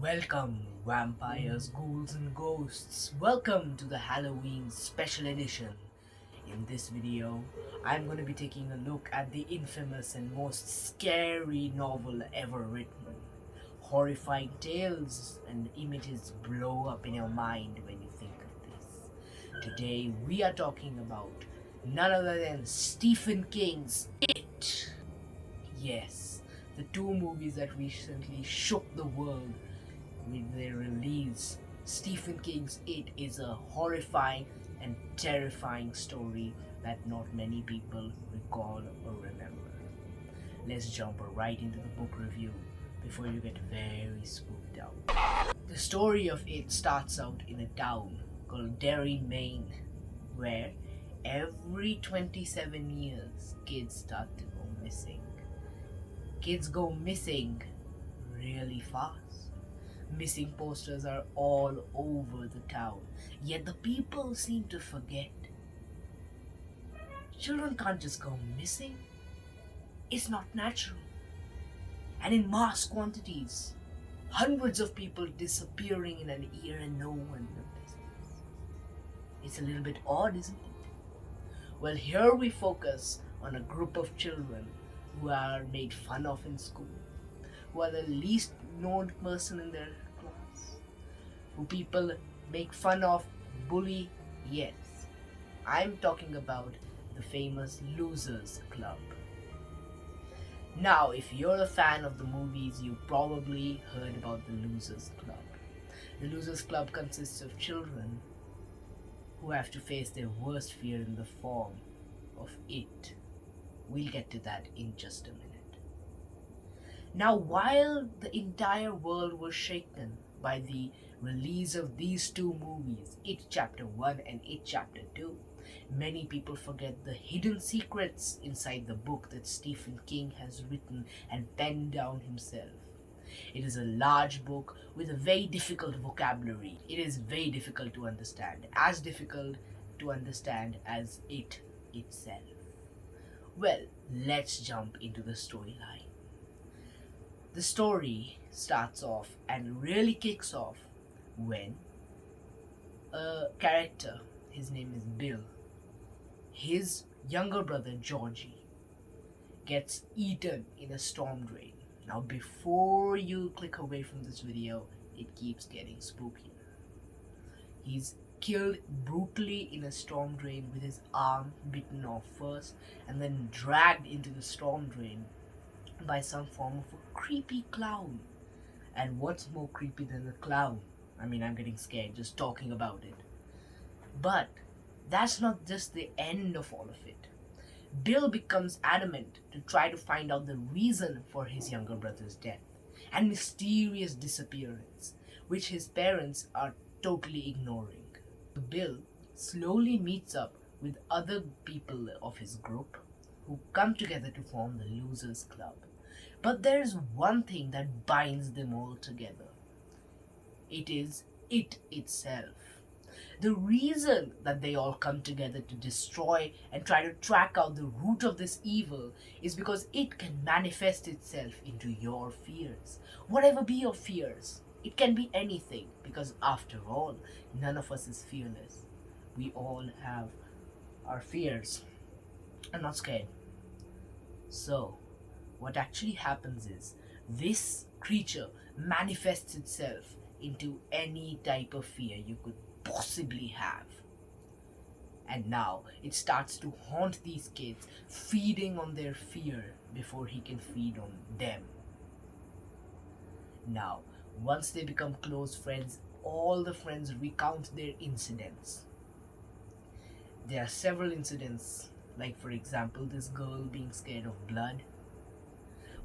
Welcome, vampires, ghouls, and ghosts. Welcome to the Halloween special edition. In this video, I'm going to be taking a look at the infamous and most scary novel ever written. Horrifying tales and images blow up in your mind when you think of this. Today, we are talking about none other than Stephen King's It. Yes, the two movies that recently shook the world with their release. Stephen King's It is a horrifying and terrifying story that not many people recall or remember. Let's jump right into the book review before you get very spooked out. The story of It starts out in a town called Derry, Maine, where every 27 years kids start to go missing. Kids go missing really fast. Missing posters are all over the town, yet the people seem to forget. Children can't just go missing. It's not natural. And in mass quantities, hundreds of people disappearing in an year and no one notices. It's a little bit odd, isn't it? Well, here we focus on a group of children who are made fun of in school, who are the least known person in their class, who people make fun of, bully. Yes, I'm talking about the famous Losers Club. Now, if you're a fan of the movies, you probably heard about the Losers Club. The Losers Club consists of children who have to face their worst fear in the form of it. We'll get to that in just a minute. Now, while the entire world was shaken by the release of these two movies, It Chapter 1 and It Chapter 2, many people forget the hidden secrets inside the book that Stephen King has written and penned down himself. It is a large book with a very difficult vocabulary. It is very difficult to understand, as difficult to understand as it itself. Well, let's jump into the storyline. The story starts off and really kicks off when a character, his name is Bill, his younger brother Georgie, gets eaten in a storm drain. Now, before you click away from this video, it keeps getting spookier. He's killed brutally in a storm drain with his arm bitten off first and then dragged into the storm drain by some form of a creepy clown. And what's more creepy than a clown? I mean, I'm getting scared just talking about it. But that's not just the end of all of it. Bill becomes adamant to try to find out the reason for his younger brother's death and mysterious disappearance, which his parents are totally ignoring. Bill slowly meets up with other people of his group who come together to form the Losers Club. But there's one thing that binds them all together. It is it itself. The reason that they all come together to destroy and try to track out the root of this evil is because it can manifest itself into your fears. Whatever be your fears, it can be anything because after all, none of us is fearless. We all have our fears. I'm not scared. So, what actually happens is this creature manifests itself into any type of fear you could possibly have. And now it starts to haunt these kids, feeding on their fear before he can feed on them. Now, once they become close friends, all the friends recount their incidents. There are several incidents, like for example, this girl being scared of blood,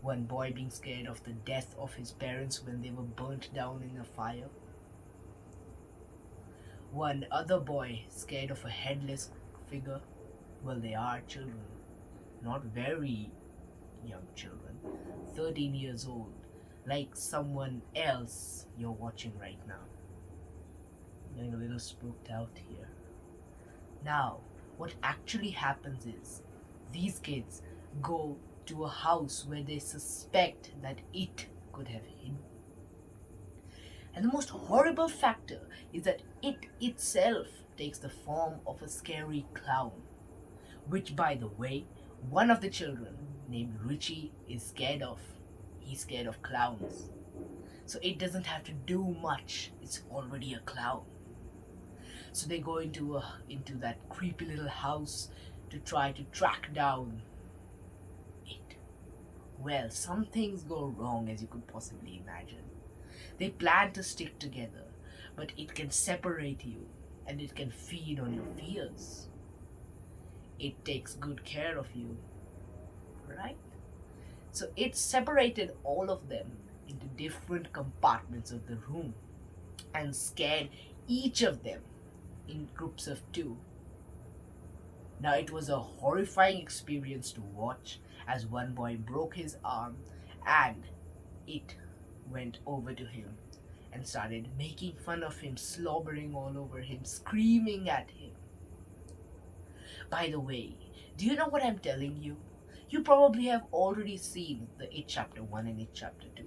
one boy being scared of the death of his parents when they were burnt down in a fire, one other boy scared of a headless figure. Well, they are children, not very young children, 13 years old, like someone else you're watching right now. I'm getting a little spooked out here. Now, what actually happens is these kids go to a house where they suspect that it could have hidden. And the most horrible factor is that it itself takes the form of a scary clown, which, by the way, one of the children named Richie is scared of. He's scared of clowns. So it doesn't have to do much, it's already a clown. So they go into that creepy little house to try to track down it. Well, some things go wrong, as you could possibly imagine. They plan to stick together, but it can separate you and it can feed on your fears. It takes good care of you, right? So it separated all of them into different compartments of the room and scared each of them in groups of two. Now it was a horrifying experience to watch as one boy broke his arm and it went over to him and started making fun of him, slobbering all over him, screaming at him. By the way, do you know what I'm telling you? You probably have already seen the It Chapter 1 and It Chapter 2.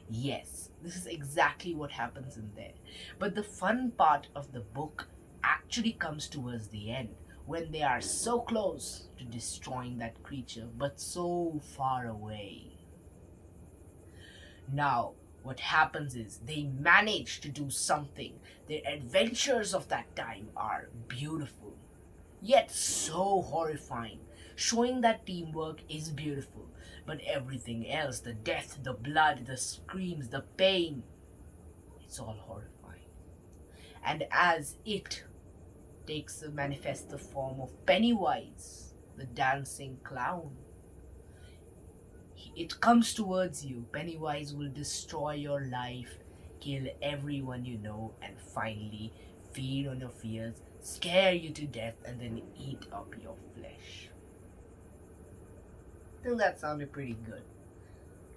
Yes, this is exactly what happens in there. But the fun part of the book actually comes towards the end when they are so close to destroying that creature but so far away. Now, what happens is they manage to do something. Their adventures of that time are beautiful, yet so horrifying, showing that teamwork is beautiful, but everything else, the death, the blood, the screams, the pain, it's all horrifying. And as it manifests the form of Pennywise, the dancing clown, it comes towards you. Pennywise will destroy your life, kill everyone you know, and finally feed on your fears, scare you to death, and then eat up your flesh. I think that sounded pretty good.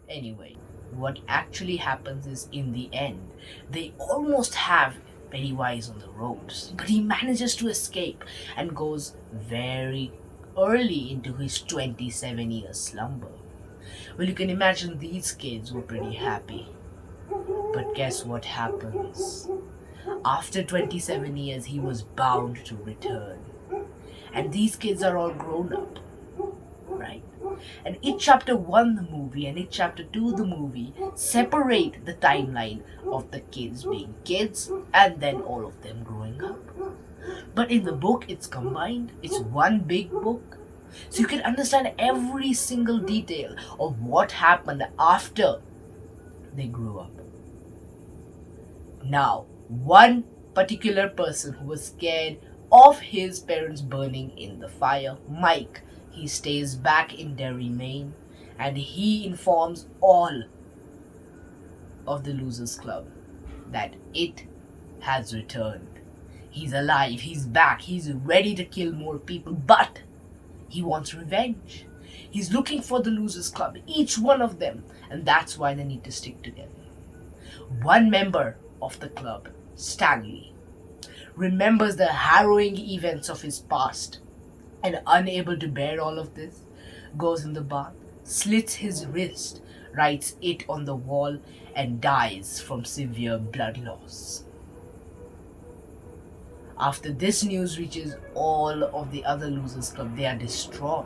Anyway, what actually happens is in the end, they almost have Pennywise on the ropes, but he manages to escape and goes very early into his 27-year slumber. Well, you can imagine these kids were pretty happy. But guess what happens? After 27 years, he was bound to return. And these kids are all grown up, right? And It Chapter 1, the movie, and It Chapter 2, the movie, separate the timeline of the kids being kids and then all of them growing up. But in the book, it's combined. It's one big book. So you can understand every single detail of what happened after they grew up. Now, one particular person who was scared of his parents burning in the fire, Mike, he stays back in Derry, Maine, and he informs all of the Losers Club that it has returned. He's alive, he's back, he's ready to kill more people, but he wants revenge. He's looking for the Losers Club, each one of them, and that's why they need to stick together. One member of the club, Stanley, remembers the harrowing events of his past and, unable to bear all of this, goes in the bath, slits his wrist, writes it on the wall, and dies from severe blood loss. After this news reaches all of the other Losers Club, they are distraught.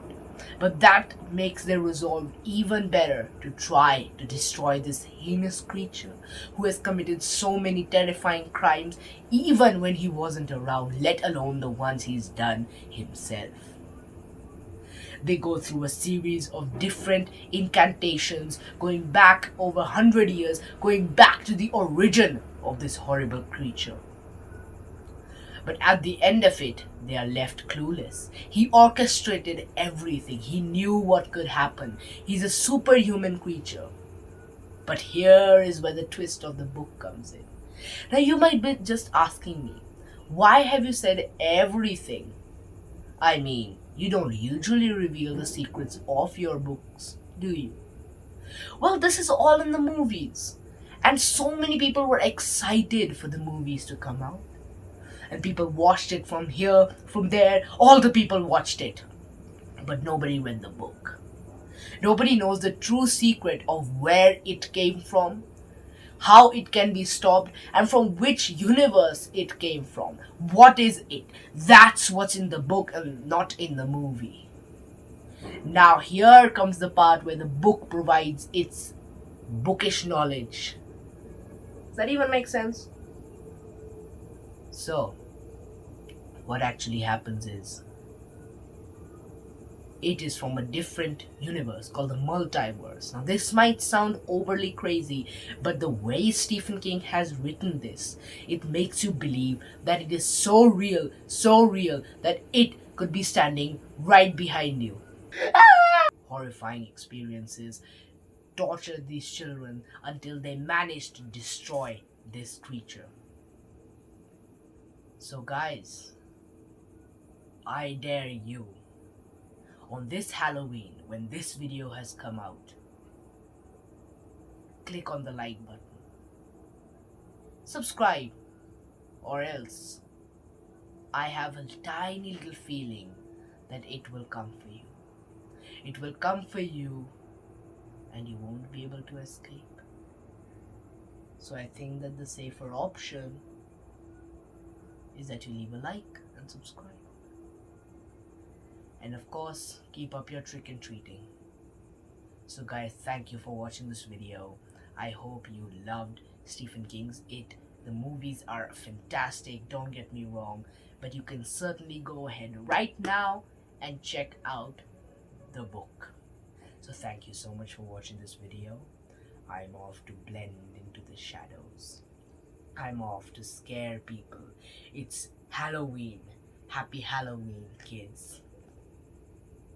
But that makes their resolve even better to try to destroy this heinous creature who has committed so many terrifying crimes even when he wasn't around, let alone the ones he's done himself. They go through a series of different incantations, going back over 100 years, going back to the origin of this horrible creature. But at the end of it, they are left clueless. He orchestrated everything. He knew what could happen. He's a superhuman creature. But here is where the twist of the book comes in. Now you might be just asking me, why have you said everything? I mean, you don't usually reveal the secrets of your books, do you? Well, this is all in the movies. And so many people were excited for the movies to come out. And people watched it from here, from there, all the people watched it. But nobody read the book. Nobody knows the true secret of where it came from, how it can be stopped, and from which universe it came from. What is it? That's what's in the book and not in the movie. Now, here comes the part where the book provides its bookish knowledge. Does that even make sense? So, what actually happens is, it is from a different universe called the multiverse. Now, this might sound overly crazy, but the way Stephen King has written this, it makes you believe that it is so real, that it could be standing right behind you. Horrifying experiences torture these children until they manage to destroy this creature. So, guys, I dare you, on this Halloween, when this video has come out, click on the like button, subscribe, or else I have a tiny little feeling that it will come for you. It will come for you and you won't be able to escape. So I think that the safer option is that you leave a like and subscribe. And of course, keep up your trick and treating. So guys, thank you for watching this video. I hope you loved Stephen King's It. The movies are fantastic, don't get me wrong, but you can certainly go ahead right now and check out the book. So thank you so much for watching this video. I'm off to blend into the shadows. I'm off to scare people. It's Halloween. Happy Halloween, kids.